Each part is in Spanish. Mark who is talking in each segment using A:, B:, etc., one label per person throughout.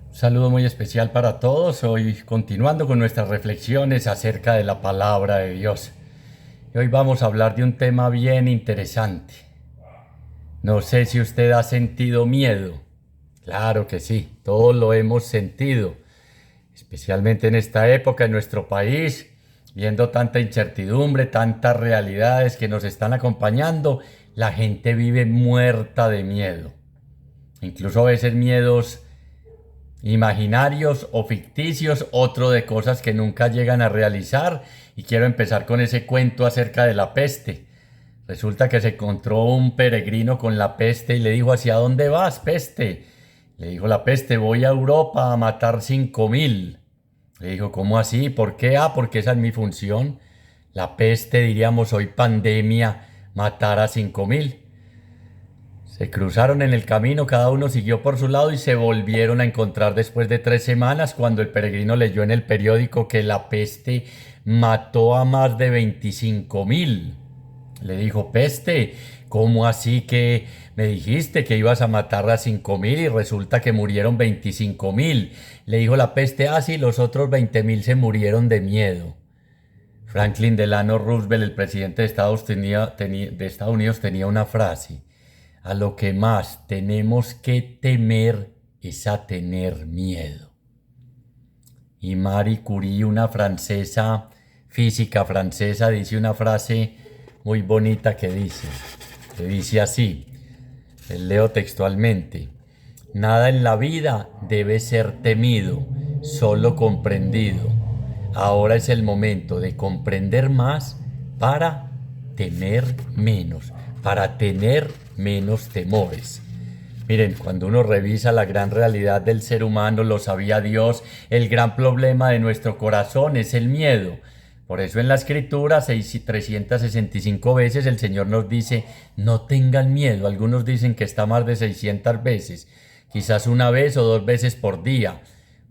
A: Un saludo muy especial para todos, hoy continuando con nuestras reflexiones acerca de la palabra de Dios. Y hoy vamos a hablar de un tema bien interesante. No sé si usted ha sentido miedo. Claro que sí, todos lo hemos sentido, especialmente en esta época en nuestro país, viendo tanta incertidumbre, tantas realidades que nos están acompañando, la gente vive muerta de miedo. Incluso a veces miedos imaginarios o ficticios, otro de cosas que nunca llegan a realizar. Y quiero empezar con ese cuento acerca de la peste. Resulta que se encontró un peregrino con la peste y le dijo: ¿hacia dónde vas, peste? Le dijo la peste: voy a Europa a matar 5.000. Le dijo: ¿cómo así? ¿Por qué? Porque esa es mi función. La peste, diríamos hoy pandemia, matar a 5.000. Se cruzaron en el camino, cada uno siguió por su lado y se volvieron a encontrar después de 3 semanas, cuando el peregrino leyó en el periódico que la peste mató a más de 25.000. Le dijo: peste, ¿cómo así que me dijiste que ibas a matar a 5.000 y resulta que murieron 25.000? Le dijo la peste: sí, los otros 20.000 se murieron de miedo. Franklin Delano Roosevelt, el presidente de Estados Unidos, tenía una frase: a lo que más tenemos que temer es a tener miedo. Y Marie Curie, una francesa, física francesa, dice una frase muy bonita que dice así, leo textualmente: nada en la vida debe ser temido, solo comprendido. Ahora es el momento de comprender más para temer menos, para tener menos temores. Miren, cuando uno revisa la gran realidad del ser humano, lo sabía Dios, el gran problema de nuestro corazón es el miedo. Por eso en la Escritura 365 veces el Señor nos dice: no tengan miedo. Algunos dicen que está más de 600 veces, quizás una vez o 2 veces por día,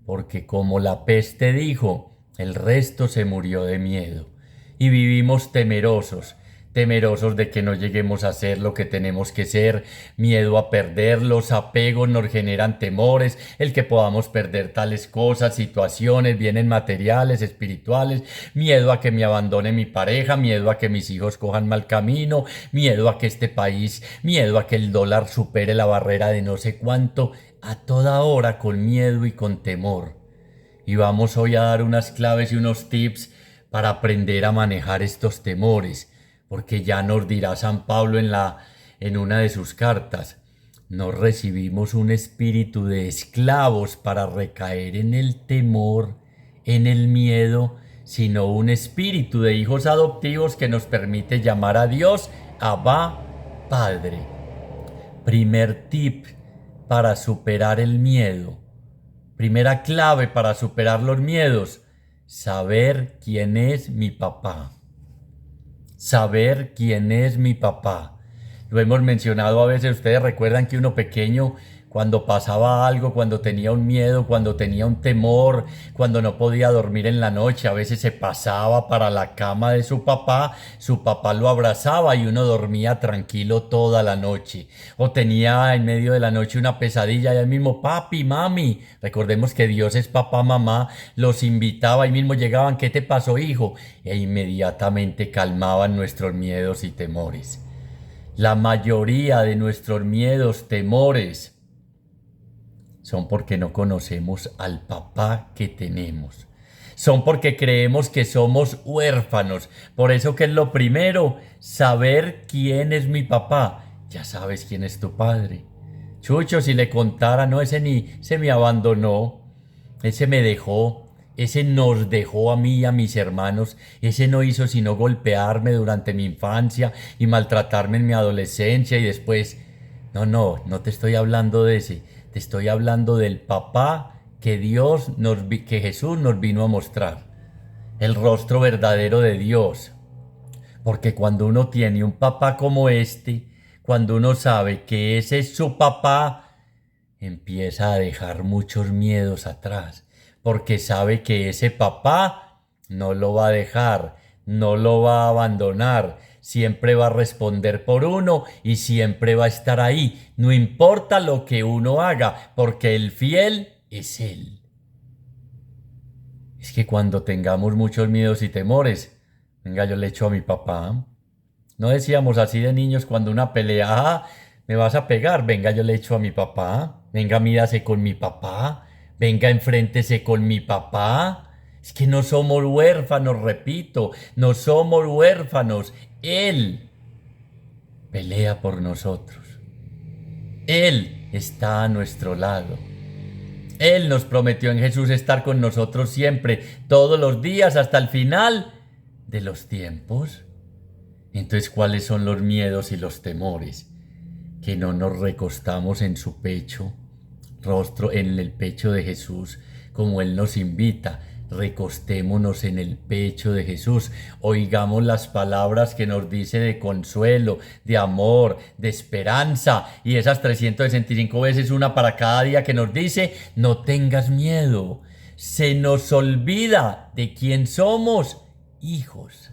A: porque como la peste dijo, el resto se murió de miedo. Y vivimos temerosos de que no lleguemos a ser lo que tenemos que ser, miedo a perder. Los apegos nos generan temores, el que podamos perder tales cosas, situaciones, bienes materiales, espirituales, miedo a que me abandone mi pareja, miedo a que mis hijos cojan mal camino, miedo a que este país, miedo a que el dólar supere la barrera de no sé cuánto, a toda hora con miedo y con temor. Y vamos hoy a dar unas claves y unos tips para aprender a manejar estos temores, porque ya nos dirá San Pablo en una de sus cartas: no recibimos un espíritu de esclavos para recaer en el temor, en el miedo, sino un espíritu de hijos adoptivos que nos permite llamar a Dios Abba, Padre. Primer tip para superar el miedo. Primera clave para superar los miedos: saber quién es mi papá. Saber quién es mi papá. Lo hemos mencionado a veces. Ustedes recuerdan que uno pequeño, cuando pasaba algo, cuando tenía un miedo, cuando tenía un temor, cuando no podía dormir en la noche, a veces se pasaba para la cama de su papá lo abrazaba y uno dormía tranquilo toda la noche. O tenía en medio de la noche una pesadilla y ahí mismo: papi, mami, recordemos que Dios es papá, mamá, los invitaba, ahí mismo llegaban: ¿qué te pasó, hijo? E inmediatamente calmaban nuestros miedos y temores. La mayoría de nuestros miedos, temores, son porque no conocemos al papá que tenemos. Son porque creemos que somos huérfanos. Por eso, que es lo primero: saber quién es mi papá. Ya sabes quién es tu padre. Chucho, si le contara: no, ese ni se me abandonó, ese me dejó, ese nos dejó a mí y a mis hermanos, ese no hizo sino golpearme durante mi infancia y maltratarme en mi adolescencia y después. No, no, no te estoy hablando de ese. Te estoy hablando del papá que que Jesús nos vino a mostrar. El rostro verdadero de Dios. Porque cuando uno tiene un papá como este, cuando uno sabe que ese es su papá, empieza a dejar muchos miedos atrás. Porque sabe que ese papá no lo va a dejar, no lo va a abandonar, siempre va a responder por uno y siempre va a estar ahí, no importa lo que uno haga, porque el fiel es Él. Es que cuando tengamos muchos miedos y temores, venga, yo le echo a mi papá. No decíamos así de niños cuando una pelea, me vas a pegar, venga, yo le echo a mi papá. Venga, mírase con mi papá. Venga, enfréntese con mi papá. Es que no somos huérfanos, repito, no somos huérfanos. Él pelea por nosotros. Él está a nuestro lado. Él nos prometió en Jesús estar con nosotros siempre, todos los días, hasta el final de los tiempos. Entonces, ¿cuáles son los miedos y los temores? Que no nos recostamos en su pecho, rostro en el pecho de Jesús, como Él nos invita. Recostémonos en el pecho de Jesús, oigamos las palabras que nos dice de consuelo, de amor, de esperanza, y esas 365 veces, una para cada día, que nos dice: no tengas miedo. Se nos olvida de quién somos, hijos.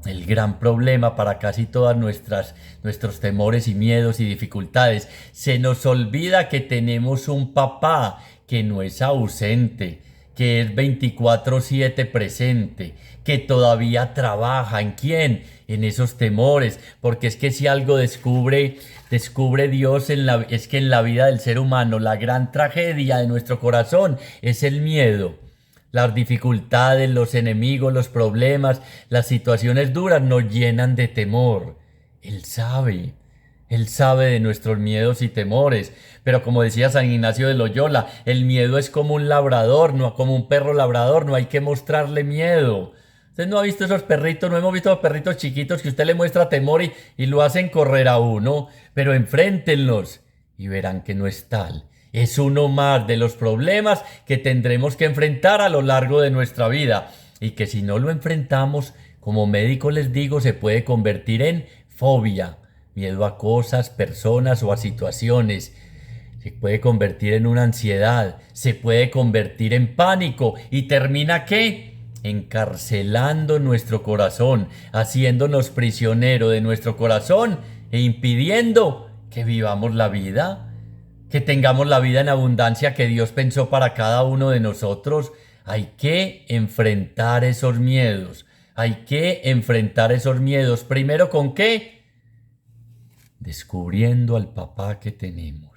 A: El gran problema para casi todas nuestros temores y miedos y dificultades: se nos olvida que tenemos un papá que no es ausente, que es 24/7 presente, que todavía trabaja. ¿En quién? En esos temores, porque es que si algo descubre Dios es que en la vida del ser humano la gran tragedia de nuestro corazón es el miedo. Las dificultades, los enemigos, los problemas, las situaciones duras nos llenan de temor. Él sabe de nuestros miedos y temores, pero como decía San Ignacio de Loyola, el miedo es como un labrador, no como un perro labrador, no hay que mostrarle miedo. Usted no ha visto esos perritos, no hemos visto los perritos chiquitos que usted le muestra temor y lo hacen correr a uno, pero enfréntenlos y verán que no es tal. Es uno más de los problemas que tendremos que enfrentar a lo largo de nuestra vida, y que si no lo enfrentamos, como médico les digo, se puede convertir en fobia, miedo a cosas, personas o a situaciones. Se puede convertir en una ansiedad, se puede convertir en pánico, y termina ¿qué? Encarcelando nuestro corazón, haciéndonos prisionero de nuestro corazón e impidiendo que vivamos la vida, que tengamos la vida en abundancia que Dios pensó para cada uno de nosotros. Hay que enfrentar esos miedos. Hay que enfrentar esos miedos. Primero, ¿con qué? Descubriendo al papá que tenemos.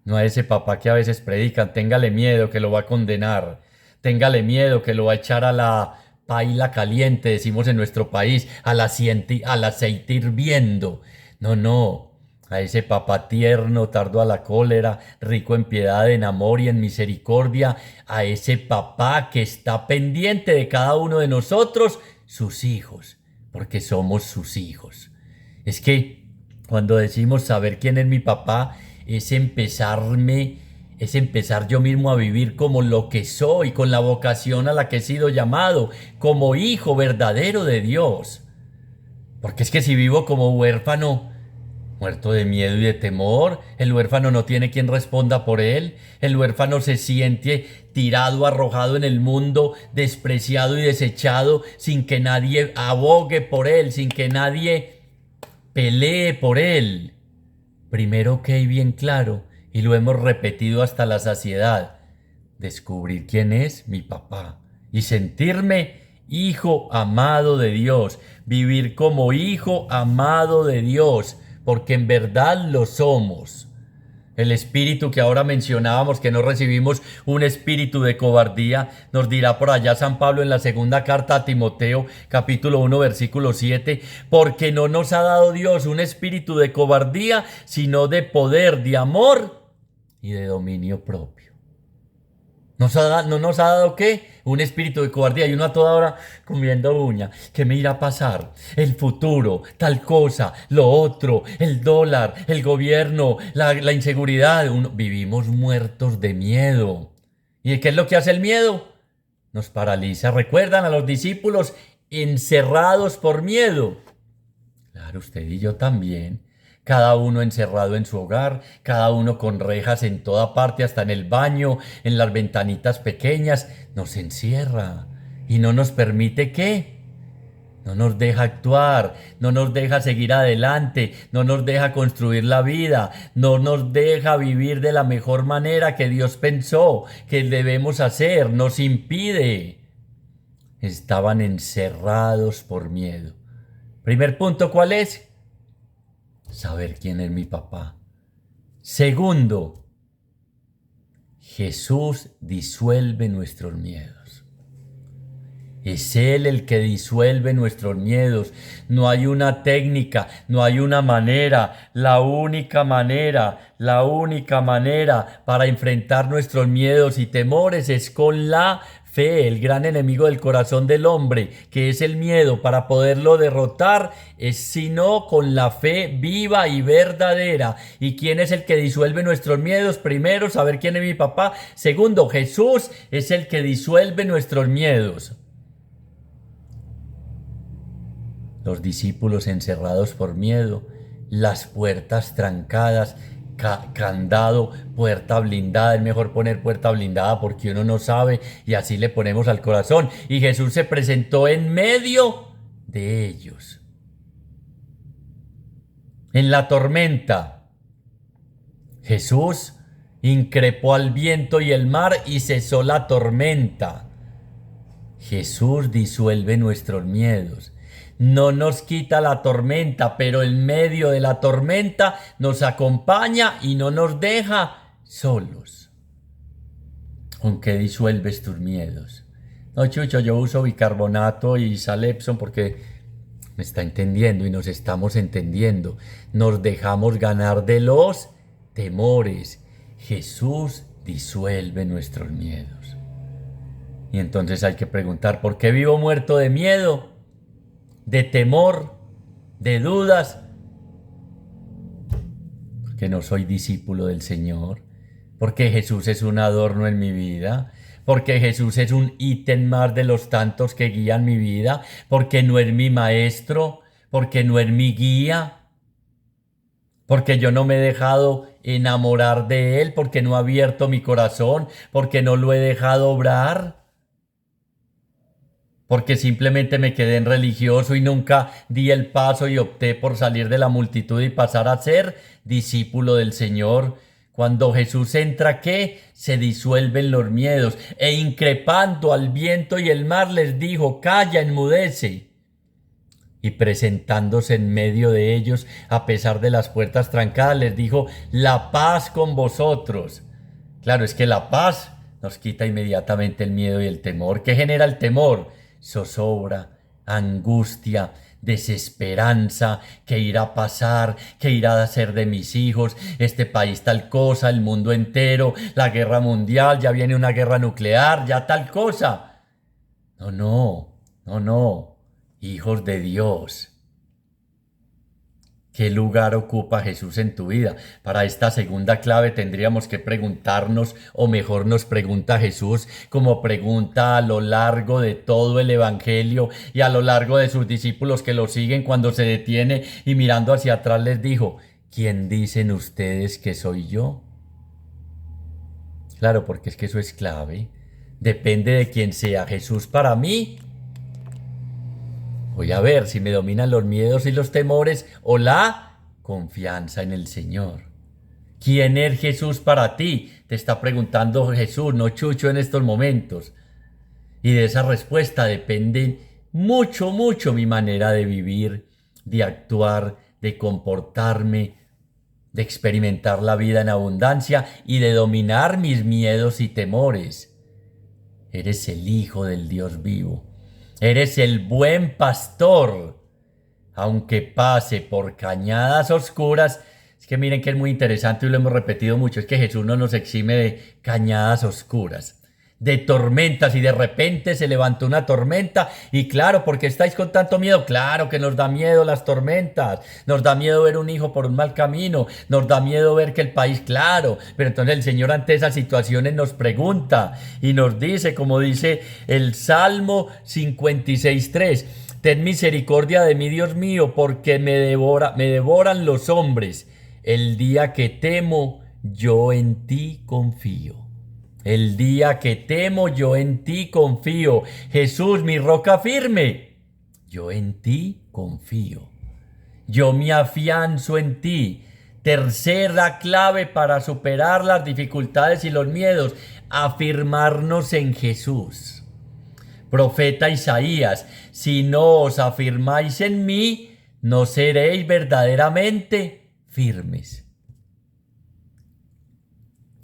A: No a ese papá que a veces predican: téngale miedo que lo va a condenar. Téngale miedo que lo va a echar a la paila caliente, decimos en nuestro país, al aceite hirviendo. No. A ese papá tierno, tardo a la cólera, rico en piedad, en amor y en misericordia, a ese papá que está pendiente de cada uno de nosotros, sus hijos, porque somos sus hijos. Es que cuando decimos saber quién es mi papá, es empezar yo mismo a vivir como lo que soy, con la vocación a la que he sido llamado, como hijo verdadero de Dios. Porque es que si vivo como huérfano, muerto de miedo y de temor, el huérfano no tiene quien responda por él. El huérfano se siente tirado, arrojado en el mundo, despreciado y desechado, sin que nadie abogue por él, sin que nadie pelee por él. Primero que hay bien claro, y lo hemos repetido hasta la saciedad: descubrir quién es mi papá y sentirme hijo amado de Dios, vivir como hijo amado de Dios, porque en verdad lo somos. El espíritu que ahora mencionábamos, que no recibimos un espíritu de cobardía, nos dirá por allá San Pablo en la segunda carta a Timoteo, capítulo 1, versículo 7, porque no nos ha dado Dios un espíritu de cobardía, sino de poder, de amor y de dominio propio. ¿No nos ha dado qué? Un espíritu de cobardía, y uno a toda hora comiendo uña. ¿Qué me irá a pasar? El futuro, tal cosa, lo otro, el dólar, el gobierno, la inseguridad. Vivimos muertos de miedo. ¿Y qué es lo que hace el miedo? Nos paraliza. ¿Recuerdan a los discípulos encerrados por miedo? Claro, usted y yo también. Cada uno encerrado en su hogar, cada uno con rejas en toda parte, hasta en el baño, en las ventanitas pequeñas, nos encierra y no nos permite ¿qué? No nos deja actuar, no nos deja seguir adelante, no nos deja construir la vida, no nos deja vivir de la mejor manera que Dios pensó que debemos hacer, nos impide. Estaban encerrados por miedo. Primer punto, ¿cuál es? Saber quién es mi papá. Segundo, Jesús disuelve nuestros miedos. Es Él el que disuelve nuestros miedos. No hay una técnica, no hay una manera. La única manera para enfrentar nuestros miedos y temores es con la fe. El gran enemigo del corazón del hombre, que es el miedo, para poderlo derrotar, es sino con la fe viva y verdadera. ¿Y quién es el que disuelve nuestros miedos? Primero, saber quién es mi papá. Segundo, Jesús es el que disuelve nuestros miedos. Los discípulos encerrados por miedo, las puertas trancadas, candado, puerta blindada. Es mejor poner puerta blindada porque uno no sabe y así le ponemos al corazón. Y Jesús se presentó en medio de ellos. En la tormenta, Jesús increpó al viento y el mar y cesó la tormenta. Jesús disuelve nuestros miedos. No nos quita la tormenta, pero en medio de la tormenta nos acompaña y no nos deja solos. ¿Con qué disuelves tus miedos? No, Chucho, yo uso bicarbonato y sal Epsom porque me está entendiendo y nos estamos entendiendo. Nos dejamos ganar de los temores. Jesús disuelve nuestros miedos. Y entonces hay que preguntar, ¿por qué vivo muerto de miedo? De temor, de dudas, porque no soy discípulo del Señor, porque Jesús es un adorno en mi vida, porque Jesús es un ítem más de los tantos que guían mi vida, porque no es mi maestro, porque no es mi guía, porque yo no me he dejado enamorar de Él, porque no he abierto mi corazón, porque no lo he dejado obrar. Porque simplemente me quedé en religioso y nunca di el paso y opté por salir de la multitud y pasar a ser discípulo del Señor. Cuando Jesús entra, ¿qué? Se disuelven los miedos. E increpando al viento y el mar les dijo, calla, enmudece. Y presentándose en medio de ellos, a pesar de las puertas trancadas, les dijo, la paz con vosotros. Claro, es que la paz nos quita inmediatamente el miedo y el temor. ¿Qué genera el temor? Zozobra, angustia, desesperanza, qué irá a pasar, qué irá a hacer de mis hijos, este país tal cosa, el mundo entero, la guerra mundial, ya viene una guerra nuclear, ya tal cosa. No, hijos de Dios. ¿Qué lugar ocupa Jesús en tu vida? Para esta segunda clave tendríamos que preguntarnos, o mejor nos pregunta Jesús, como pregunta a lo largo de todo el Evangelio y a lo largo de sus discípulos que lo siguen cuando se detiene y mirando hacia atrás les dijo, ¿quién dicen ustedes que soy yo? Claro, porque es que eso es clave. Depende de quién sea Jesús para mí. Voy a ver si me dominan los miedos y los temores o la confianza en el Señor. ¿Quién es Jesús para ti? Te está preguntando Jesús, no Chucho, en estos momentos. Y de esa respuesta depende mucho mi manera de vivir, de actuar, de comportarme, de experimentar la vida en abundancia y de dominar mis miedos y temores. Eres el Hijo del Dios vivo. Eres el buen pastor. Aunque pase por cañadas oscuras, es que miren que es muy interesante y lo hemos repetido mucho, es que Jesús no nos exime de cañadas oscuras, de tormentas, y de repente se levantó una tormenta y claro, ¿por qué estáis con tanto miedo? Claro que nos da miedo las tormentas, nos da miedo ver un hijo por un mal camino, nos da miedo ver que el país, claro, pero entonces el Señor ante esas situaciones nos pregunta y nos dice, como dice el Salmo 56:3, ten misericordia de mí, Dios mío, porque me devoran los hombres. El día que temo, yo en ti confío. El día que temo, yo en ti confío. Jesús, mi roca firme. Yo en ti confío. Yo me afianzo en ti. Tercera clave para superar las dificultades y los miedos, afirmarnos en Jesús. Profeta Isaías, si no os afirmáis en mí, no seréis verdaderamente firmes.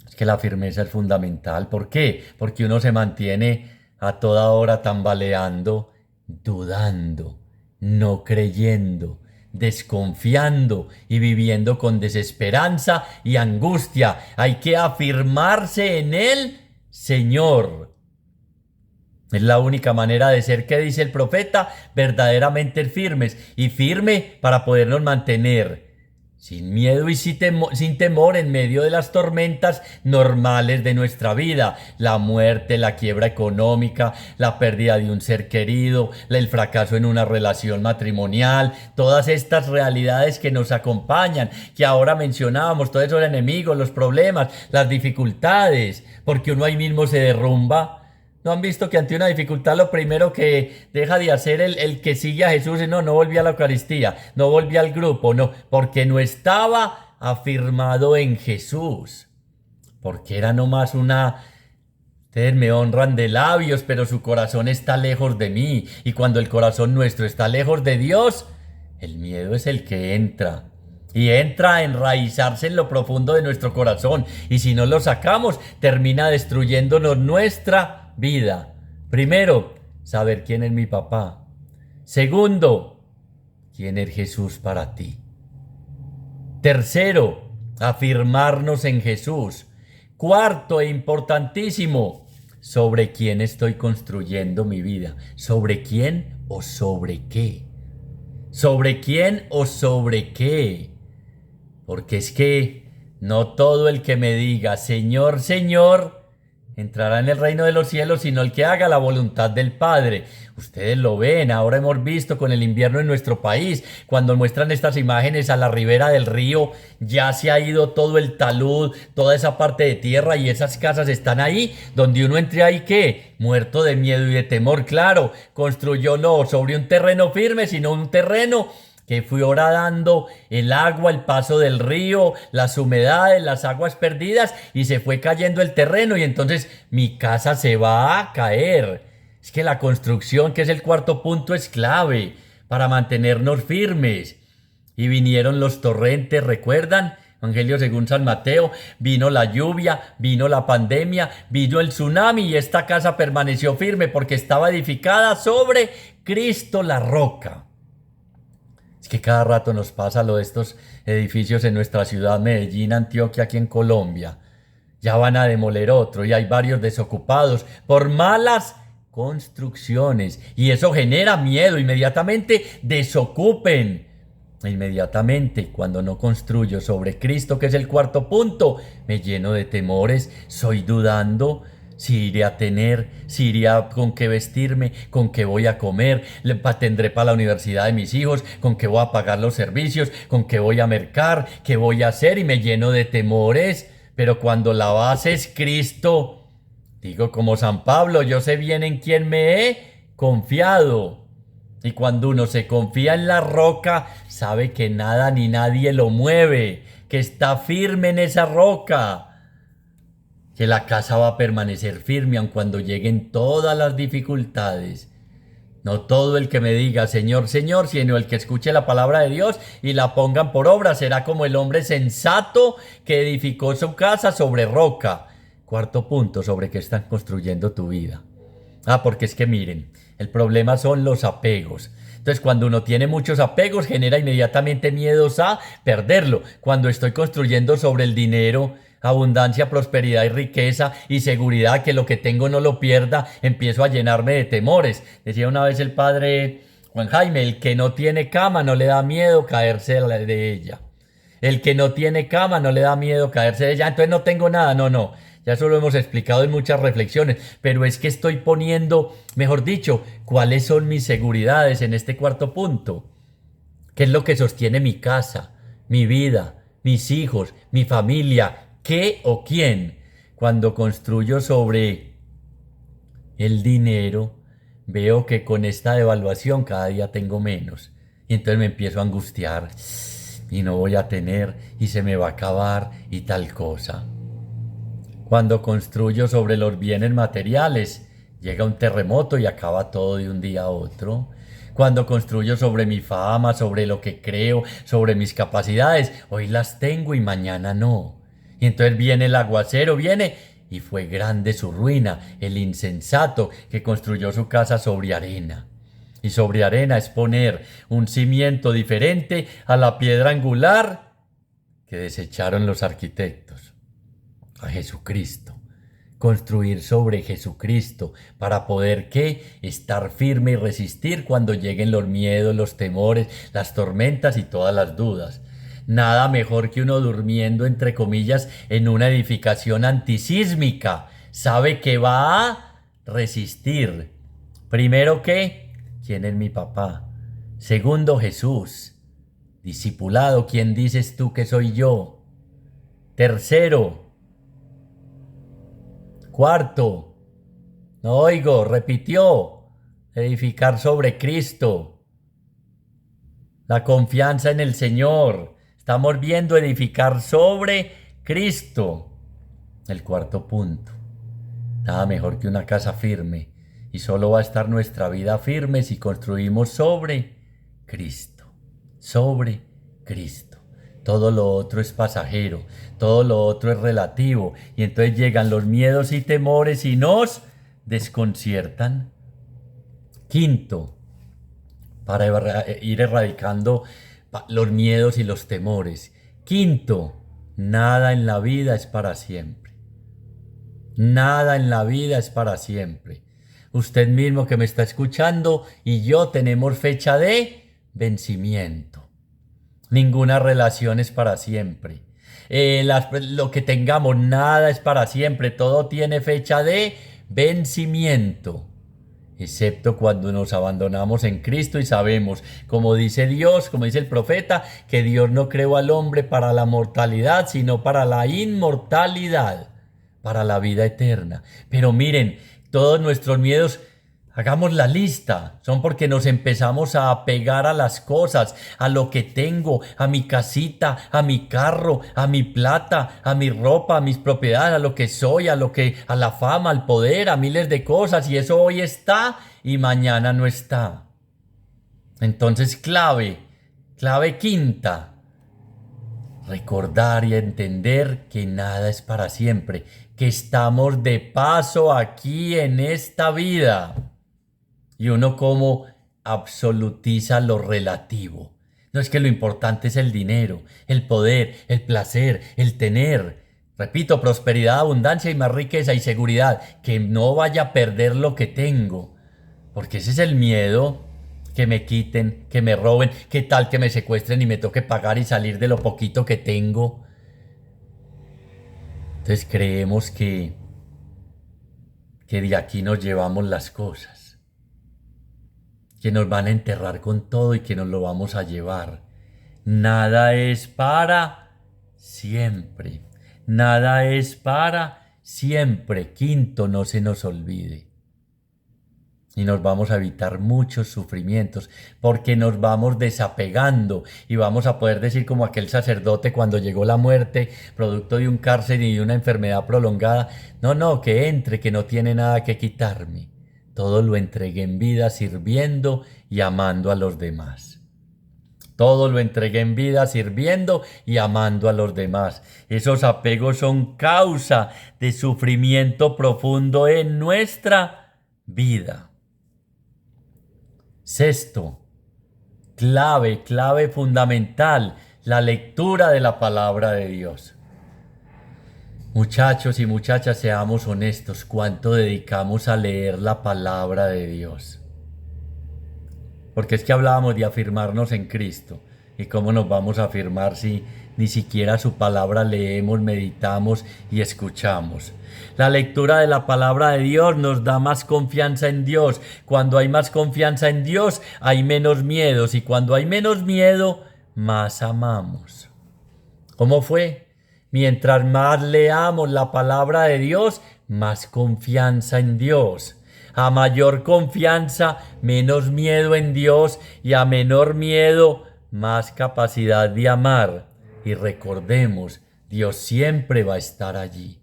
A: Es que la firmeza es fundamental. ¿Por qué? Porque uno se mantiene a toda hora tambaleando, dudando, no creyendo, desconfiando y viviendo con desesperanza y angustia. Hay que afirmarse en el Señor. Es la única manera de ser, que dice el profeta, verdaderamente firmes, y firme para podernos mantener sin miedo y sin temor en medio de las tormentas normales de nuestra vida. La muerte, la quiebra económica, la pérdida de un ser querido, el fracaso en una relación matrimonial, todas estas realidades que nos acompañan, que ahora mencionábamos, todos esos enemigos, los problemas, las dificultades, porque uno ahí mismo se derrumba. ¿No han visto que ante una dificultad lo primero que deja de hacer el que sigue a Jesús es no volví a la Eucaristía, no volví al grupo, no, porque no estaba afirmado en Jesús? Porque era nomás ustedes me honran de labios, pero su corazón está lejos de mí. Y cuando el corazón nuestro está lejos de Dios, el miedo es el que entra. Y entra a enraizarse en lo profundo de nuestro corazón. Y si no lo sacamos, termina destruyéndonos nuestra vida. Primero, saber quién es mi papá. Segundo, quién es Jesús para ti. Tercero, afirmarnos en Jesús. Cuarto e importantísimo, sobre quién estoy construyendo mi vida. ¿Sobre quién o sobre qué? ¿Sobre quién o sobre qué? Porque es que no todo el que me diga Señor, Señor, entrará en el reino de los cielos, sino el que haga la voluntad del Padre. Ustedes lo ven, ahora hemos visto con el invierno en nuestro país, cuando muestran estas imágenes a la ribera del río, ya se ha ido todo el talud, toda esa parte de tierra, y esas casas están ahí, donde uno entre ahí, ¿qué? Muerto de miedo y de temor, claro, construyó no sobre un terreno firme, sino un terreno que fui horadando el agua, el paso del río, las humedades, las aguas perdidas, y se fue cayendo el terreno, y entonces mi casa se va a caer. Es que la construcción, que es el cuarto punto, es clave para mantenernos firmes. Y vinieron los torrentes, ¿recuerdan? Evangelio según San Mateo, vino la lluvia, vino la pandemia, vino el tsunami, y esta casa permaneció firme porque estaba edificada sobre Cristo la roca. Es que cada rato nos pasa lo de estos edificios en nuestra ciudad, Medellín, Antioquia, aquí en Colombia. Ya van a demoler otro y hay varios desocupados por malas construcciones. Y eso genera miedo. Inmediatamente desocupen. Inmediatamente, cuando no construyo sobre Cristo, que es el cuarto punto, me lleno de temores, soy dudando. Si iré a tener, si iré con qué vestirme, con qué voy a comer, tendré para la universidad de mis hijos, con qué voy a pagar los servicios, con qué voy a mercar, qué voy a hacer, y me lleno de temores. Pero cuando la base es Cristo, digo como San Pablo, yo sé bien en quién me he confiado. Y cuando uno se confía en la roca, sabe que nada ni nadie lo mueve, que está firme en esa roca, que la casa va a permanecer firme aun cuando lleguen todas las dificultades. No todo el que me diga Señor, Señor, sino el que escuche la palabra de Dios y la pongan por obra, será como el hombre sensato que edificó su casa sobre roca. Cuarto punto, sobre qué están construyendo tu vida. Porque es que miren, el problema son los apegos. Entonces, cuando uno tiene muchos apegos, genera inmediatamente miedos a perderlo. Cuando estoy construyendo sobre el dinero, abundancia, prosperidad y riqueza y seguridad, que lo que tengo no lo pierda, empiezo a llenarme de temores. Decía una vez el padre Juan Jaime, el que no tiene cama no le da miedo caerse de ella. El que no tiene cama no le da miedo caerse de ella. Entonces no tengo nada, no. Ya eso lo hemos explicado en muchas reflexiones, pero es que estoy poniendo, mejor dicho, cuáles son mis seguridades en este cuarto punto. ¿Qué es lo que sostiene mi casa, mi vida, mis hijos, mi familia? ¿Qué o quién? Cuando construyo sobre el dinero, veo que con esta devaluación cada día tengo menos. Y entonces me empiezo a angustiar y no voy a tener y se me va a acabar y tal cosa. Cuando construyo sobre los bienes materiales, llega un terremoto y acaba todo de un día a otro. Cuando construyo sobre mi fama, sobre lo que creo, sobre mis capacidades, hoy las tengo y mañana no. Y entonces viene el aguacero, viene, y fue grande su ruina, el insensato que construyó su casa sobre arena. Y sobre arena es poner un cimiento diferente a la piedra angular que desecharon los arquitectos, a Jesucristo. Construir sobre Jesucristo para poder ¿qué? Estar firme y resistir cuando lleguen los miedos, los temores, las tormentas y todas las dudas. Nada mejor que uno durmiendo, entre comillas, en una edificación antisísmica. Sabe que va a resistir. Primero, ¿qué? ¿Quién es mi papá? Segundo, Jesús. Discipulado, ¿quién dices tú que soy yo? Tercero. Cuarto. No oigo, repitió. Edificar sobre Cristo. La confianza en el Señor. Estamos viendo edificar sobre Cristo. El cuarto punto. Nada mejor que una casa firme. Y solo va a estar nuestra vida firme si construimos sobre Cristo. Sobre Cristo. Todo lo otro es pasajero. Todo lo otro es relativo. Y entonces llegan los miedos y temores y nos desconciertan. Quinto, para ir erradicando los miedos y los temores. Quinto, nada en la vida es para siempre. Nada en la vida es para siempre. Usted mismo que me está escuchando y yo tenemos fecha de vencimiento. Ninguna relación es para siempre. Lo que tengamos, nada es para siempre. Todo tiene fecha de vencimiento. Excepto cuando nos abandonamos en Cristo y sabemos, como dice Dios, como dice el profeta, que Dios no creó al hombre para la mortalidad, sino para la inmortalidad, para la vida eterna. Pero miren, todos nuestros miedos, hagamos la lista, son porque nos empezamos a apegar a las cosas, a lo que tengo, a mi casita, a mi carro, a mi plata, a mi ropa, a mis propiedades, a lo que soy, a la fama, al poder, a miles de cosas, y eso hoy está y mañana no está. Entonces, clave quinta, recordar y entender que nada es para siempre, que estamos de paso aquí en esta vida. Y uno como absolutiza lo relativo. No es que lo importante es el dinero, el poder, el placer, el tener. Repito, prosperidad, abundancia y más riqueza y seguridad. Que no vaya a perder lo que tengo. Porque ese es el miedo. Que me quiten, que me roben. ¿Qué tal que me secuestren y me toque pagar y salir de lo poquito que tengo? Entonces creemos que de aquí nos llevamos las cosas. Que nos van a enterrar con todo y que nos lo vamos a llevar. Nada es para siempre. Nada es para siempre. Quinto, no se nos olvide. Y nos vamos a evitar muchos sufrimientos porque nos vamos desapegando y vamos a poder decir como aquel sacerdote cuando llegó la muerte producto de un cáncer y de una enfermedad prolongada, no, que entre, que no tiene nada que quitarme. Todo lo entregué en vida sirviendo y amando a los demás. Todo lo entregué en vida sirviendo y amando a los demás. Esos apegos son causa de sufrimiento profundo en nuestra vida. Sexto, clave fundamental, la lectura de la palabra de Dios. Muchachos y muchachas, seamos honestos, ¿cuánto dedicamos a leer la palabra de Dios? Porque es que hablábamos de afirmarnos en Cristo. ¿Y cómo nos vamos a afirmar si ni siquiera su palabra leemos, meditamos y escuchamos? La lectura de la palabra de Dios nos da más confianza en Dios. Cuando hay más confianza en Dios, hay menos miedos. Y cuando hay menos miedo, más amamos. ¿Cómo fue? Mientras más leamos la palabra de Dios, más confianza en Dios. A mayor confianza, menos miedo en Dios, y a menor miedo, más capacidad de amar. Y recordemos, Dios siempre va a estar allí.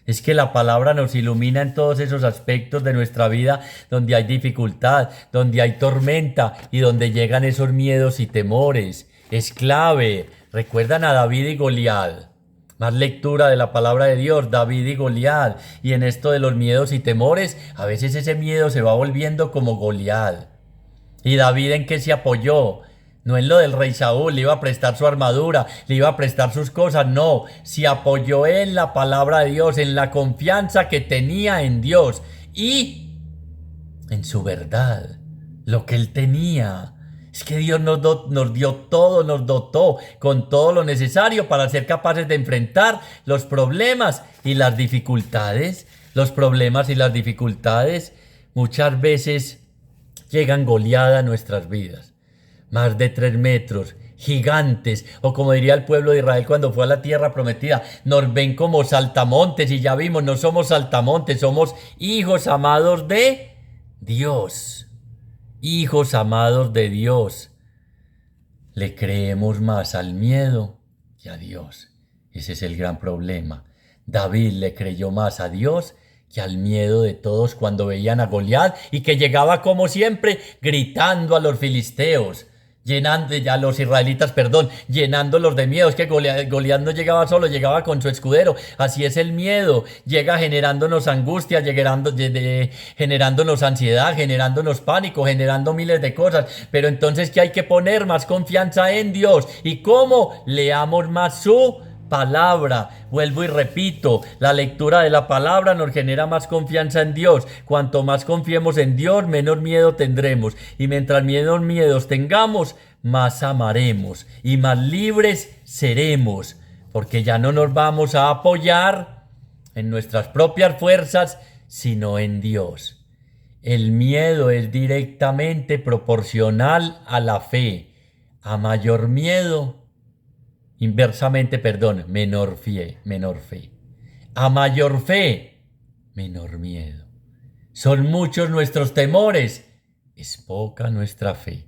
A: Es que la palabra nos ilumina en todos esos aspectos de nuestra vida donde hay dificultad, donde hay tormenta y donde llegan esos miedos y temores. Es clave. Recuerdan a David y Goliat. Más lectura de la palabra de Dios, David y Goliat. Y en esto de los miedos y temores, a veces ese miedo se va volviendo como Goliat. ¿Y David en qué se apoyó? No en lo del rey Saúl, le iba a prestar su armadura, le iba a prestar sus cosas, no, se apoyó en la palabra de Dios, en la confianza que tenía en Dios y en su verdad, lo que él tenía. Es que Dios nos dio todo, nos dotó con todo lo necesario para ser capaces de enfrentar los problemas y las dificultades. Los problemas y las dificultades muchas veces llegan goleadas a nuestras vidas. Más de 3 metros, gigantes, o como diría el pueblo de Israel cuando fue a la tierra prometida, nos ven como saltamontes y ya vimos, no somos saltamontes, somos hijos amados de Dios, hijos amados de Dios. Le creemos más al miedo que a Dios. Ese es el gran problema. David le creyó más a Dios que al miedo de todos cuando veían a Goliat y que llegaba como siempre gritando a los filisteos. Llenando a los israelitas, llenándolos de miedo. Es que Goliat no llegaba solo, llegaba con su escudero. Así es el miedo. Llega generándonos angustia, generándonos ansiedad, generándonos pánico, generando miles de cosas. Pero entonces, ¿qué hay que poner? Más confianza en Dios. ¿Y cómo? Leamos más su palabra. Vuelvo y repito, la lectura de la palabra nos genera más confianza en Dios. Cuanto más confiemos en Dios, menos miedo tendremos. Y mientras menos miedos tengamos, más amaremos y más libres seremos. Porque ya no nos vamos a apoyar en nuestras propias fuerzas, sino en Dios. El miedo es directamente proporcional a la fe. A mayor miedo, menor fe. A mayor fe, menor miedo. Son muchos nuestros temores, es poca nuestra fe.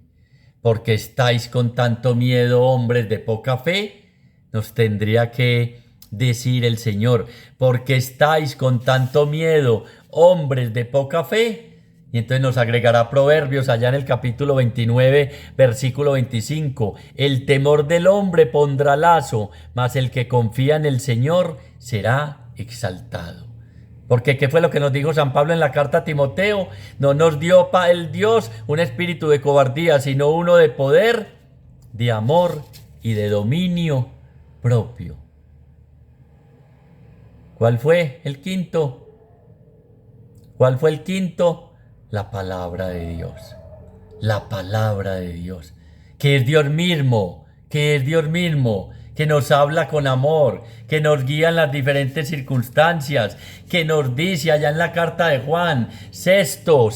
A: Porque estáis con tanto miedo, hombres de poca fe, nos tendría que decir el Señor. Porque estáis con tanto miedo, hombres de poca fe. Y entonces nos agregará Proverbios allá en el capítulo 29, versículo 25. El temor del hombre pondrá lazo, mas el que confía en el Señor será exaltado. Porque ¿qué fue lo que nos dijo San Pablo en la carta a Timoteo? No nos dio el Dios un espíritu de cobardía, sino uno de poder, de amor y de dominio propio. ¿Cuál fue el quinto? ¿Cuál fue el quinto? La palabra de Dios. La palabra de Dios. Que es Dios mismo. Que es Dios mismo. Que nos habla con amor. Que nos guía en las diferentes circunstancias. Que nos dice allá en la carta de Juan. Sexto.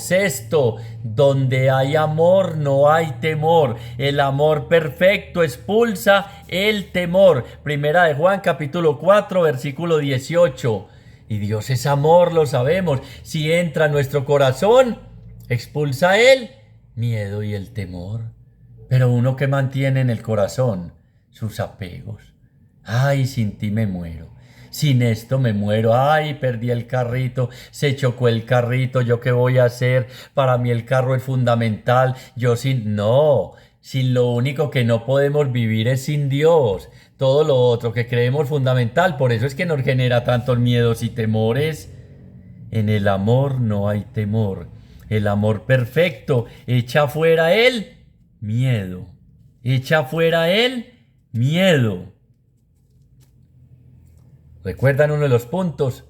A: Donde hay amor no hay temor. El amor perfecto expulsa el temor. Primera de Juan capítulo 4 versículo 18. Y Dios es amor, lo sabemos. Si entra en nuestro corazón, expulsa el miedo y el temor. Pero uno que mantiene en el corazón sus apegos. Ay, sin ti me muero. Sin esto me muero. Ay, perdí el carrito. Se chocó el carrito. ¿Yo qué voy a hacer? Para mí el carro es fundamental. Sin lo único que no podemos vivir es sin Dios. Todo lo otro que creemos fundamental, por eso es que nos genera tantos miedos y temores. En el amor no hay temor. El amor perfecto echa fuera el miedo. Echa fuera el miedo. ¿Recuerdan uno de los puntos?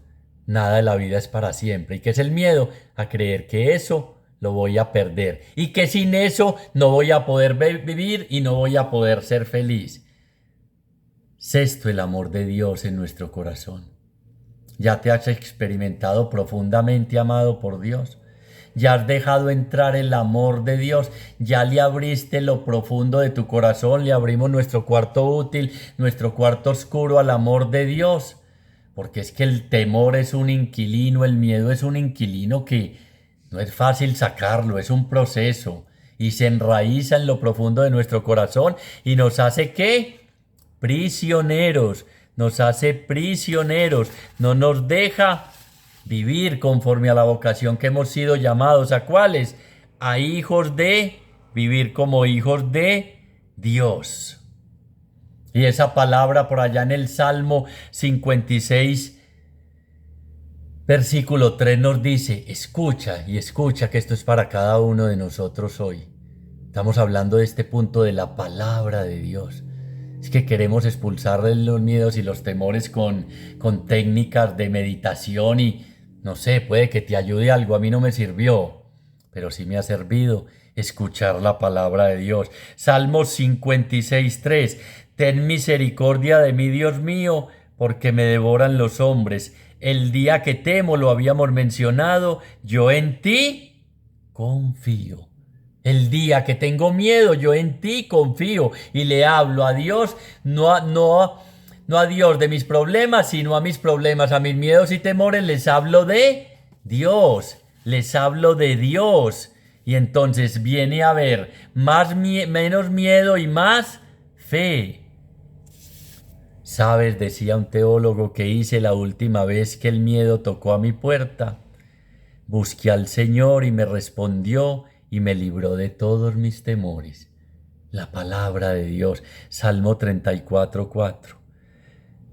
A: Nada de la vida es para siempre. ¿Y qué es el miedo? A creer que eso lo voy a perder. Y que sin eso no voy a poder vivir y no voy a poder ser feliz. Sexto, el amor de Dios en nuestro corazón. ¿Ya te has experimentado profundamente amado por Dios? ¿Ya has dejado entrar el amor de Dios? ¿Ya le abriste lo profundo de tu corazón? ¿Le abrimos nuestro cuarto útil, nuestro cuarto oscuro al amor de Dios? Porque es que el temor es un inquilino, el miedo es un inquilino que No es fácil sacarlo, es un proceso y se enraiza en lo profundo de nuestro corazón y nos hace ¿qué? Prisioneros, nos hace prisioneros, no nos deja vivir conforme a la vocación que hemos sido llamados. ¿A cuáles? A hijos de, vivir como hijos de Dios. Y esa palabra por allá en el Salmo 56, versículo 3 nos dice, escucha y escucha que esto es para cada uno de nosotros hoy. Estamos hablando de este punto de la palabra de Dios. Es que queremos expulsar los miedos y los temores con técnicas de meditación y no sé, puede que te ayude algo. A mí no me sirvió, pero sí me ha servido escuchar la palabra de Dios. Salmo 56, 3. Ten misericordia de mí, Dios mío, porque me devoran los hombres. El día que temo, lo habíamos mencionado, yo en ti confío. El día que tengo miedo, yo en ti confío y le hablo a Dios, no a Dios de mis problemas, sino a mis problemas, a mis miedos y temores, les hablo de Dios, les hablo de Dios. Y entonces viene a haber menos miedo y más fe. Sabes, decía un teólogo que hice la última vez que el miedo tocó a mi puerta. Busqué al Señor y me respondió y me libró de todos mis temores. La palabra de Dios, Salmo 34, 4.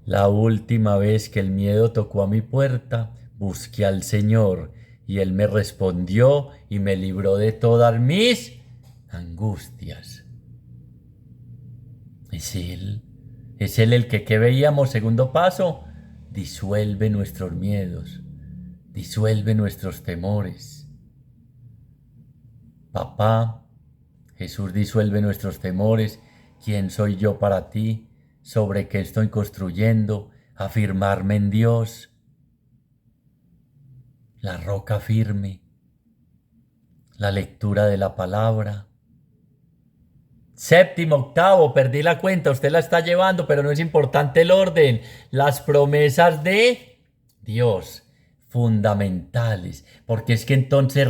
A: La última vez que el miedo tocó a mi puerta, busqué al Señor y Él me respondió y me libró de todas mis angustias. Es Él el que veíamos, segundo paso, disuelve nuestros miedos, disuelve nuestros temores. Papá, Jesús disuelve nuestros temores. ¿Quién soy yo para ti? ¿Sobre qué estoy construyendo? Afirmarme en Dios. La roca firme. La lectura de la palabra. Séptimo, octavo, perdí la cuenta, usted la está llevando, pero no es importante el orden. Las promesas de Dios. Fundamentales, porque es que entonces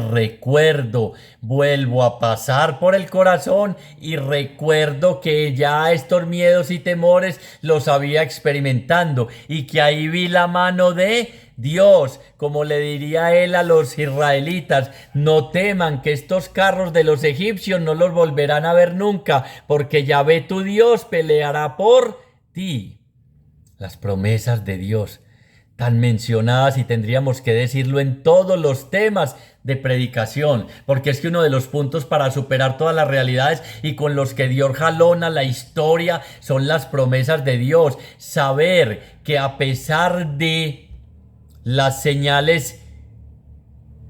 A: vuelvo a pasar por el corazón y recuerdo que ya estos miedos y temores los había experimentando y que ahí vi la mano de Dios, como le diría él a los israelitas, no teman que estos carros de los egipcios no los volverán a ver nunca, porque Yahvé tu Dios peleará por ti. Las promesas de Dios tan mencionadas y tendríamos que decirlo en todos los temas de predicación, porque es que uno de los puntos para superar todas las realidades y con los que Dios jalona la historia son las promesas de Dios. Saber que a pesar de las señales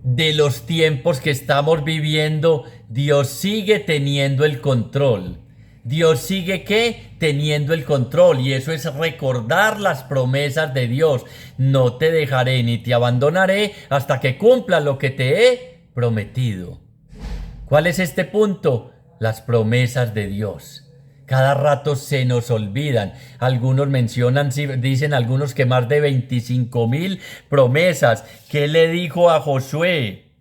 A: de los tiempos que estamos viviendo, Dios sigue teniendo el control. Dios sigue ¿qué? Teniendo el control, y eso es recordar las promesas de Dios. No te dejaré ni te abandonaré hasta que cumpla lo que te he prometido. ¿Cuál es este punto? Las promesas de Dios. Cada rato se nos olvidan. Algunos mencionan, dicen algunos que más de 25,000 promesas. ¿Qué le dijo a Josué?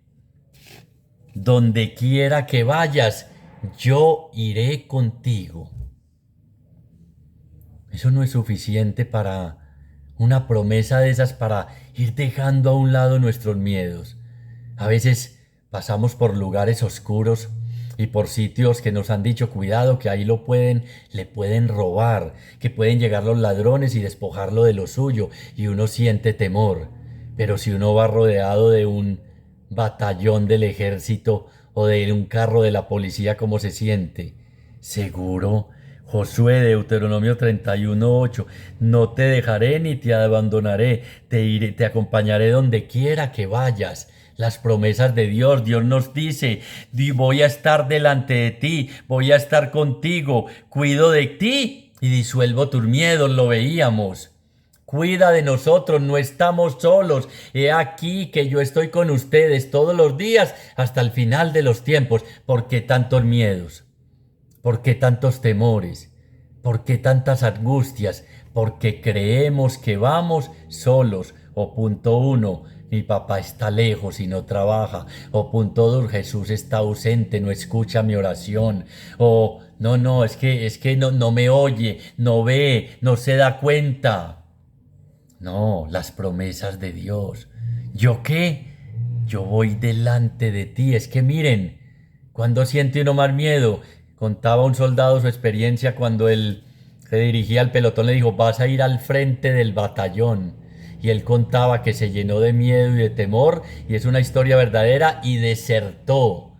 A: Donde quiera que vayas, yo iré contigo. Eso no es suficiente para una promesa de esas, para ir dejando a un lado nuestros miedos. A veces pasamos por lugares oscuros y por sitios que nos han dicho cuidado, que ahí le pueden robar, que pueden llegar los ladrones y despojarlo de lo suyo, y uno siente temor. Pero si uno va rodeado de un batallón del ejército o de un carro de la policía, ¿cómo se siente? Seguro. Josué, Deuteronomio 31:8, no te dejaré ni te abandonaré, te acompañaré donde quiera que vayas. Las promesas de Dios, Dios nos dice, voy a estar delante de ti, voy a estar contigo, cuido de ti y disuelvo tus miedos, lo veíamos. Cuida de nosotros, no estamos solos. He aquí que yo estoy con ustedes todos los días hasta el final de los tiempos. ¿Por qué tantos miedos? ¿Por qué tantos temores? ¿Por qué tantas angustias? Porque creemos que vamos solos. O punto 1, mi papá está lejos y no trabaja, o punto duro, Jesús está ausente, no escucha mi oración, o no, no, es que no, no me oye, no ve, no se da cuenta. No, las promesas de Dios. ¿Yo qué? Yo voy delante de ti. Es que miren, cuando siente uno más miedo, contaba un soldado su experiencia cuando él se dirigía al pelotón, le dijo, vas a ir al frente del batallón. Y él contaba que se llenó de miedo y de temor, y es una historia verdadera, y desertó.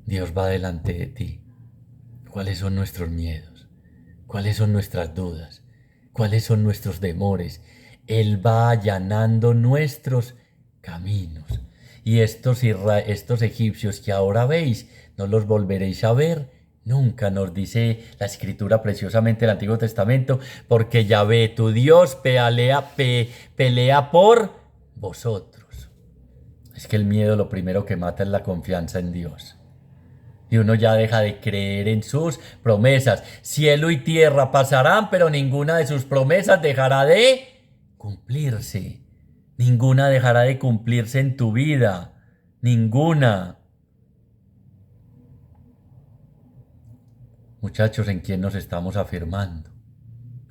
A: Dios va delante de ti. ¿Cuáles son nuestros miedos? ¿Cuáles son nuestras dudas? ¿Cuáles son nuestros temores? Él va allanando nuestros caminos. Y estos egipcios que ahora veis, no los volveréis a ver nunca, nos dice la escritura preciosamente del Antiguo Testamento, porque Yahvé, tu Dios, pelea por vosotros. Es que el miedo lo primero que mata es la confianza en Dios. Y uno ya deja de creer en sus promesas. Cielo y tierra pasarán, pero ninguna de sus promesas dejará de cumplirse. Ninguna dejará de cumplirse en tu vida. Ninguna. Muchachos, ¿en quién nos estamos afirmando?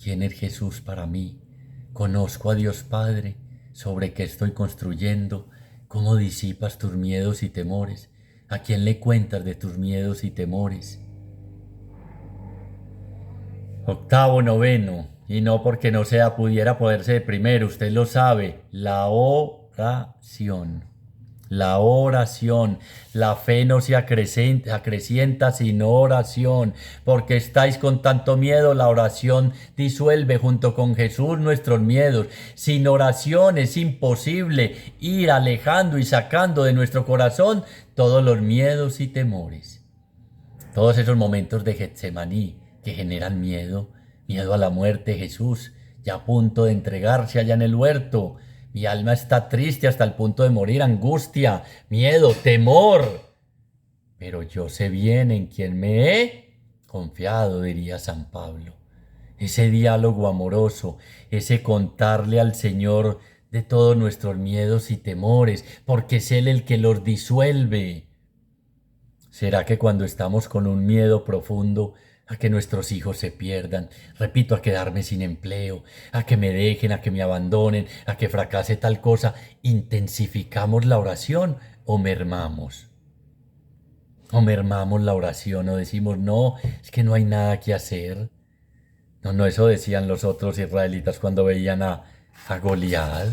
A: ¿Quién es Jesús para mí? ¿Conozco a Dios Padre? ¿Sobre qué estoy construyendo? ¿Cómo disipas tus miedos y temores? ¿A quién le cuentas de tus miedos y temores? Octavo, noveno, y no porque no sea pudiera poderse de primero, usted lo sabe, la oración. La oración, la fe no se acrecienta sin oración, porque estáis con tanto miedo, la oración disuelve junto con Jesús nuestros miedos. Sin oración es imposible ir alejando y sacando de nuestro corazón todos los miedos y temores. Todos esos momentos de Getsemaní que generan miedo, miedo a la muerte, Jesús, ya a punto de entregarse allá en el huerto. Mi alma está triste hasta el punto de morir, angustia, miedo, temor. Pero yo sé bien en quién me he confiado, diría San Pablo. Ese diálogo amoroso, ese contarle al Señor de todos nuestros miedos y temores, porque es Él el que los disuelve. ¿Será que cuando estamos con un miedo profundo a que nuestros hijos se pierdan, repito, a quedarme sin empleo, a que me dejen, a que me abandonen, a que fracase tal cosa, intensificamos la oración o mermamos? O mermamos la oración o decimos, no, es que no hay nada que hacer. No, no, eso decían los otros israelitas cuando veían a Goliat.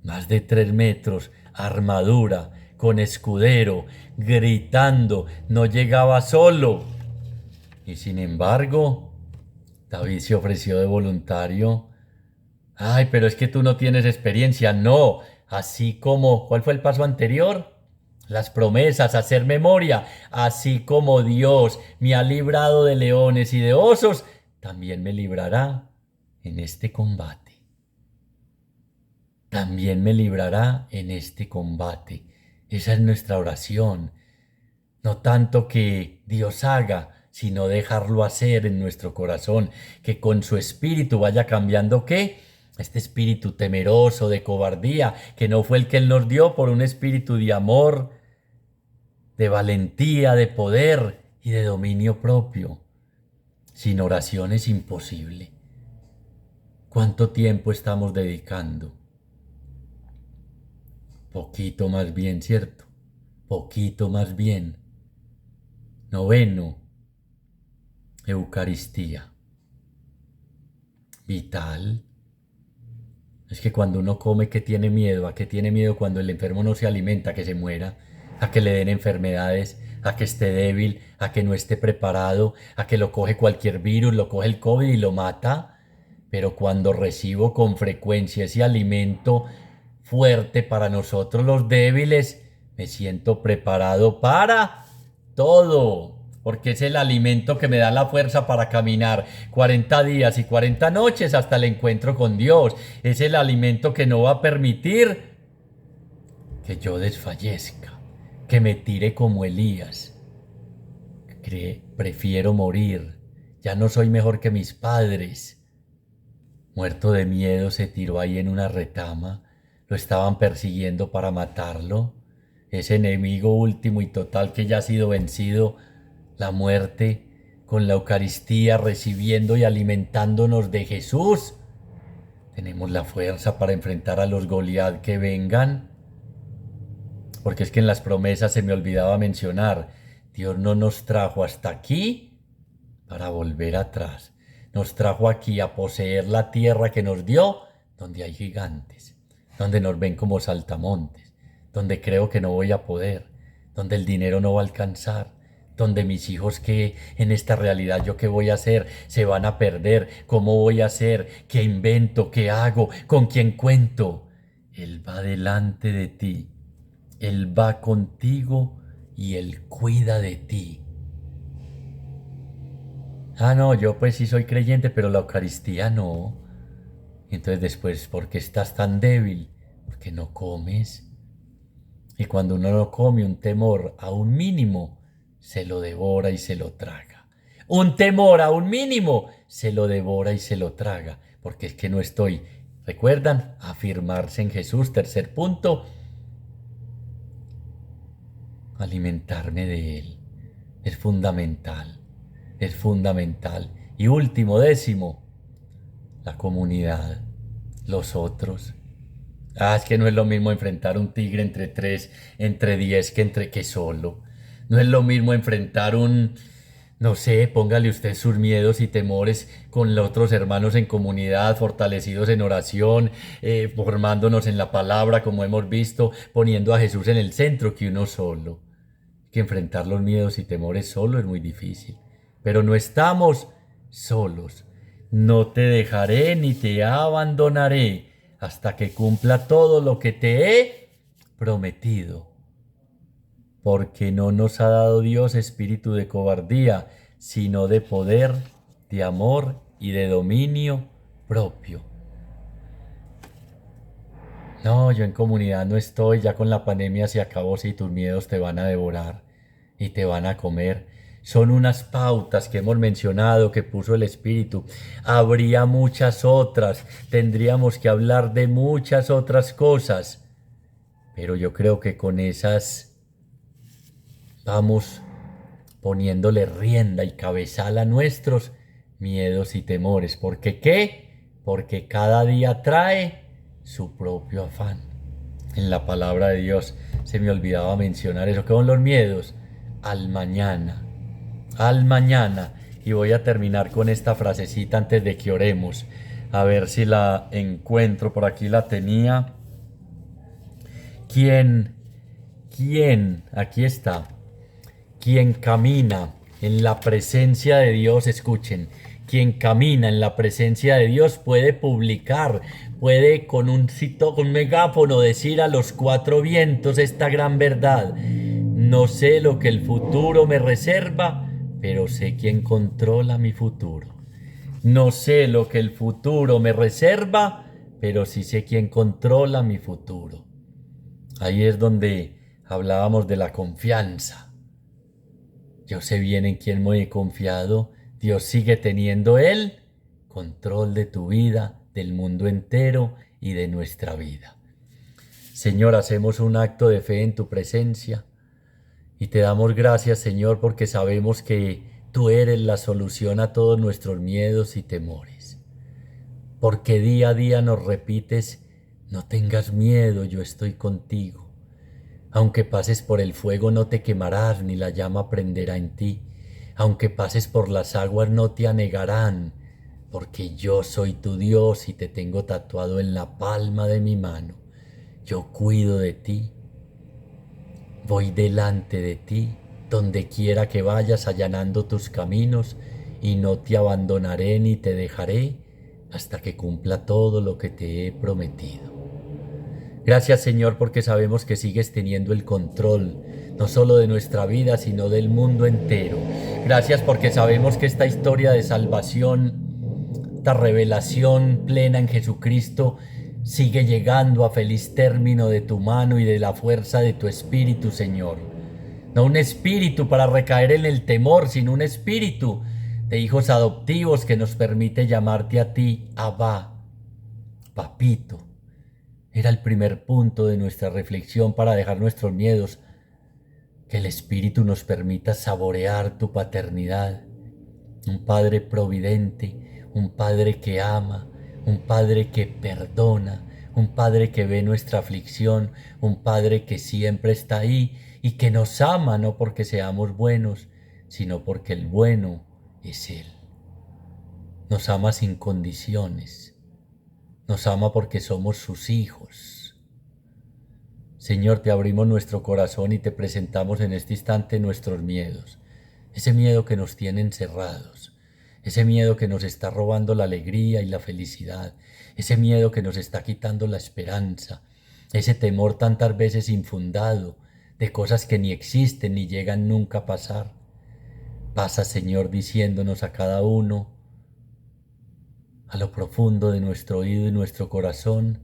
A: Más de 3 metros, armadura, con escudero, gritando, no llegaba solo. Y sin embargo, David se ofreció de voluntario. Ay, pero es que tú no tienes experiencia. No, así como, ¿cuál fue el paso anterior? Las promesas, hacer memoria. Así como Dios me ha librado de leones y de osos, también me librará en este combate. También me librará en este combate. Esa es nuestra oración. No tanto que Dios haga, sino dejarlo hacer en nuestro corazón, que con su espíritu vaya cambiando ¿qué? Este espíritu temeroso de cobardía, que no fue el que Él nos dio, por un espíritu de amor, de valentía, de poder y de dominio propio. Sin oración es imposible. ¿Cuánto tiempo estamos dedicando? Poquito más bien, ¿cierto? Poquito más bien. Noveno, Eucaristía. Vital. Es que cuando uno come, ¿qué tiene miedo? ¿A qué tiene miedo cuando el enfermo no se alimenta, que se muera? ¿A que le den enfermedades? ¿A que esté débil? ¿A que no esté preparado? ¿A que lo coge cualquier virus, lo coge el COVID y lo mata? Pero cuando recibo con frecuencia ese alimento fuerte para nosotros los débiles, me siento preparado para todo, porque es el alimento que me da la fuerza para caminar 40 días y 40 noches hasta el encuentro con Dios. Es el alimento que no va a permitir que yo desfallezca, que me tire como Elías. Prefiero morir, ya no soy mejor que mis padres. muerto de miedo, se tiró ahí en una retama. Lo estaban persiguiendo para matarlo. Ese enemigo último y total que ya ha sido vencido, la muerte, con la Eucaristía, recibiendo y alimentándonos de Jesús. Tenemos la fuerza para enfrentar a los Goliat que vengan. Porque es que en las promesas se me olvidaba mencionar, Dios no nos trajo hasta aquí para volver atrás. Nos trajo aquí a poseer la tierra que nos dio, donde hay gigantes, donde nos ven como saltamontes, donde creo que no voy a poder, donde el dinero no va a alcanzar, donde mis hijos que en esta realidad yo qué voy a hacer, se van a perder, cómo voy a hacer, qué invento, qué hago, con quién cuento. Él va delante de ti, Él va contigo y Él cuida de ti. Ah, no, yo pues sí soy creyente, pero la Eucaristía no. Entonces después, ¿por qué estás tan débil? Porque no comes. Y cuando uno no come, un temor a un mínimo se lo devora y se lo traga. Un temor a un mínimo se lo devora y se lo traga. Porque es que no estoy, ¿recuerdan? Afirmarse en Jesús. Tercer punto, alimentarme de Él. Es fundamental. Es fundamental. Y último, décimo, la comunidad, los otros. Ah, es que no es lo mismo enfrentar un tigre entre 3, entre 10 que solo. No es lo mismo enfrentar un, no sé, póngale usted sus miedos y temores con los otros hermanos en comunidad, fortalecidos en oración, formándonos en la palabra, como hemos visto, poniendo a Jesús en el centro, que uno solo. Que enfrentar los miedos y temores solo es muy difícil. Pero no estamos solos. No te dejaré ni te abandonaré hasta que cumpla todo lo que te he prometido. Porque no nos ha dado Dios espíritu de cobardía, sino de poder, de amor y de dominio propio. No, yo en comunidad no estoy, ya con la pandemia se acabó, si tus miedos te van a devorar y te van a comer. Son unas pautas que hemos mencionado que puso el Espíritu. Habría muchas otras, tendríamos que hablar de muchas otras cosas, pero yo creo que con esas vamos poniéndole rienda y cabezal a nuestros miedos y temores. ¿Por qué qué? Porque cada día trae su propio afán. En la palabra de Dios se me olvidaba mencionar eso. ¿Qué son los miedos? Al mañana. Al mañana. Y voy a terminar con esta frasecita antes de que oremos. A ver si la encuentro. Por aquí la tenía. ¿Quién? Aquí está. Quien camina en la presencia de Dios, escuchen, quien camina en la presencia de Dios puede publicar, puede con un megáfono decir a los cuatro vientos esta gran verdad. No sé lo que el futuro me reserva, pero sé quién controla mi futuro. No sé lo que el futuro me reserva, pero sí sé quién controla mi futuro. Ahí es donde hablábamos de la confianza. Yo sé bien en quién me he confiado. Dios sigue teniendo Él control de tu vida, del mundo entero y de nuestra vida. Señor, hacemos un acto de fe en tu presencia y te damos gracias, Señor, porque sabemos que tú eres la solución a todos nuestros miedos y temores. Porque día a día nos repites, no tengas miedo, yo estoy contigo. Aunque pases por el fuego no te quemarás, ni la llama prenderá en ti. Aunque pases por las aguas no te anegarán, porque yo soy tu Dios y te tengo tatuado en la palma de mi mano. Yo cuido de ti, voy delante de ti, donde quiera que vayas allanando tus caminos, y no te abandonaré ni te dejaré hasta que cumpla todo lo que te he prometido. Gracias, Señor, porque sabemos que sigues teniendo el control, no solo de nuestra vida, sino del mundo entero. Gracias porque sabemos que esta historia de salvación, esta revelación plena en Jesucristo, sigue llegando a feliz término de tu mano y de la fuerza de tu Espíritu, Señor. No un espíritu para recaer en el temor, sino un espíritu de hijos adoptivos que nos permite llamarte a ti, Abba, Papito, era el primer punto de nuestra reflexión para dejar nuestros miedos, que el Espíritu nos permita saborear tu paternidad, un Padre providente, un Padre que ama, un Padre que perdona, un Padre que ve nuestra aflicción, un Padre que siempre está ahí y que nos ama no porque seamos buenos, sino porque el bueno es Él. Nos ama sin condiciones, nos ama porque somos sus hijos. Señor, te abrimos nuestro corazón y te presentamos en este instante nuestros miedos, ese miedo que nos tiene encerrados, ese miedo que nos está robando la alegría y la felicidad, ese miedo que nos está quitando la esperanza, ese temor tantas veces infundado de cosas que ni existen ni llegan nunca a pasar. Pasa, Señor, diciéndonos a cada uno, a lo profundo de nuestro oído y nuestro corazón,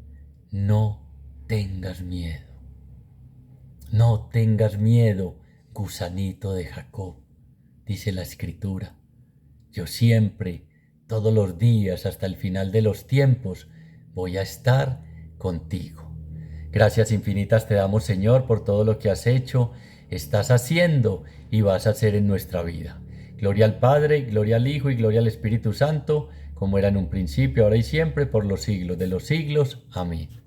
A: no tengas miedo. No tengas miedo, gusanito de Jacob, dice la Escritura. Yo siempre, todos los días, hasta el final de los tiempos, voy a estar contigo. Gracias infinitas te damos, Señor, por todo lo que has hecho, estás haciendo y vas a hacer en nuestra vida. Gloria al Padre, gloria al Hijo y gloria al Espíritu Santo, como era en un principio, ahora y siempre, por los siglos de los siglos. Amén.